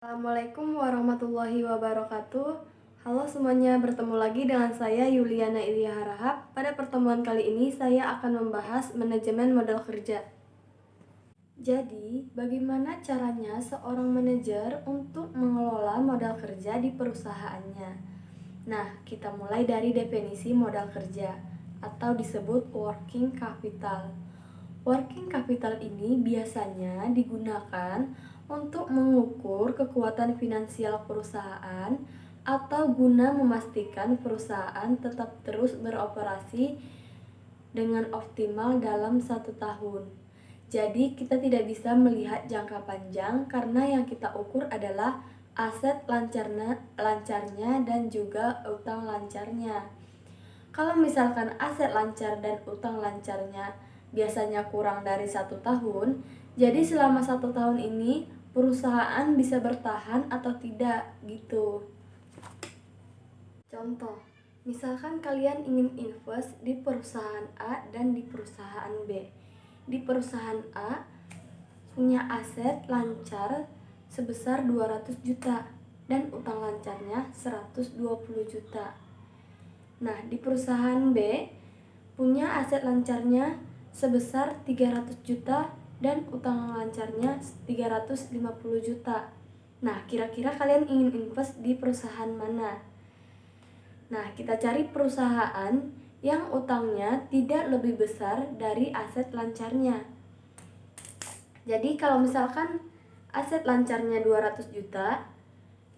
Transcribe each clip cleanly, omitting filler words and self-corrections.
Assalamualaikum warahmatullahi wabarakatuh. Halo semuanya, bertemu lagi dengan saya Yuliana Ilya Harahap. Pada pertemuan kali ini saya akan membahas manajemen modal kerja. Jadi, bagaimana caranya seorang manajer untuk mengelola modal kerja di perusahaannya? Nah, kita mulai dari definisi modal kerja atau disebut working capital. Working capital ini biasanya digunakan untuk mengukur kekuatan finansial perusahaan atau guna memastikan perusahaan tetap terus beroperasi dengan optimal dalam 1 tahun. Jadi kita tidak bisa melihat jangka panjang karena yang kita ukur adalah aset lancarnya dan juga utang lancarnya. Kalau misalkan aset lancar dan utang lancarnya biasanya kurang dari 1 tahun, jadi selama 1 tahun ini perusahaan bisa bertahan atau tidak gitu. Contoh, misalkan kalian ingin invest di perusahaan A dan di perusahaan B. Di perusahaan A punya aset lancar sebesar 200 juta dan utang lancarnya 120 juta. Nah, di perusahaan B punya aset lancarnya sebesar 300 juta dan utang lancarnya 350 juta. Nah, kira-kira kalian ingin invest di perusahaan mana? Nah, kita cari perusahaan yang utangnya tidak lebih besar dari aset lancarnya. Jadi, kalau misalkan aset lancarnya 200 juta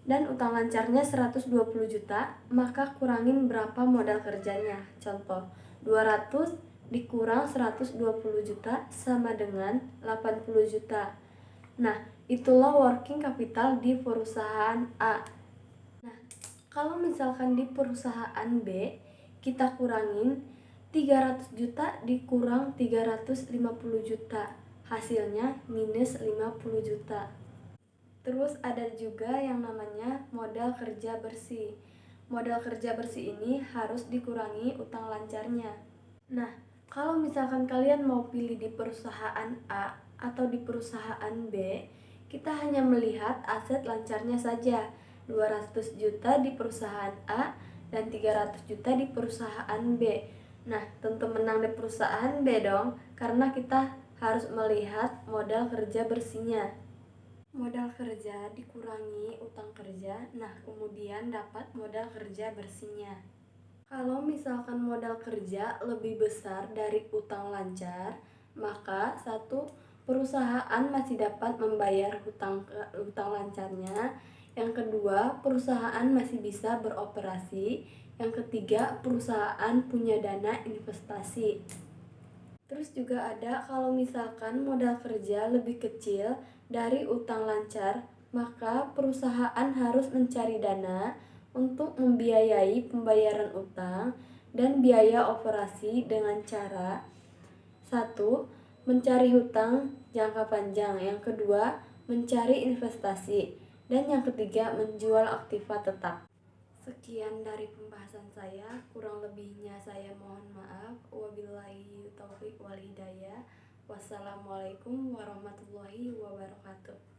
dan utang lancarnya 120 juta, maka kurangin berapa modal kerjanya. Contoh, 200 dikurang 120 juta sama dengan 80 juta. Nah, itulah working capital di perusahaan A. Nah, kalau misalkan di perusahaan B, kita kurangin 300 juta dikurang 350 juta. Hasilnya minus 50 juta. Terus ada juga yang namanya modal kerja bersih. Modal kerja bersih ini harus dikurangi utang lancarnya. Nah, kalau misalkan kalian mau pilih di perusahaan A atau di perusahaan B, kita hanya melihat aset lancarnya saja. 200 juta di perusahaan A dan 300 juta di perusahaan B. Nah, tentu menang di perusahaan B dong, karena kita harus melihat modal kerja bersihnya. Modal kerja dikurangi utang kerja, nah kemudian dapat modal kerja bersihnya. Kalau misalkan modal kerja lebih besar dari utang lancar, maka satu, perusahaan masih dapat membayar hutang lancarnya. Yang kedua, perusahaan masih bisa beroperasi. Yang ketiga, perusahaan punya dana investasi. Terus juga ada kalau misalkan modal kerja lebih kecil dari utang lancar, maka perusahaan harus mencari dana untuk membiayai pembayaran utang dan biaya operasi dengan cara: 1. Mencari hutang jangka panjang. Yang kedua, mencari investasi. Dan yang ketiga, menjual aktiva tetap. Sekian dari pembahasan saya, kurang lebihnya saya mohon maaf. Wabillahi taufiq wal hidayah. Wassalamualaikum warahmatullahi wabarakatuh.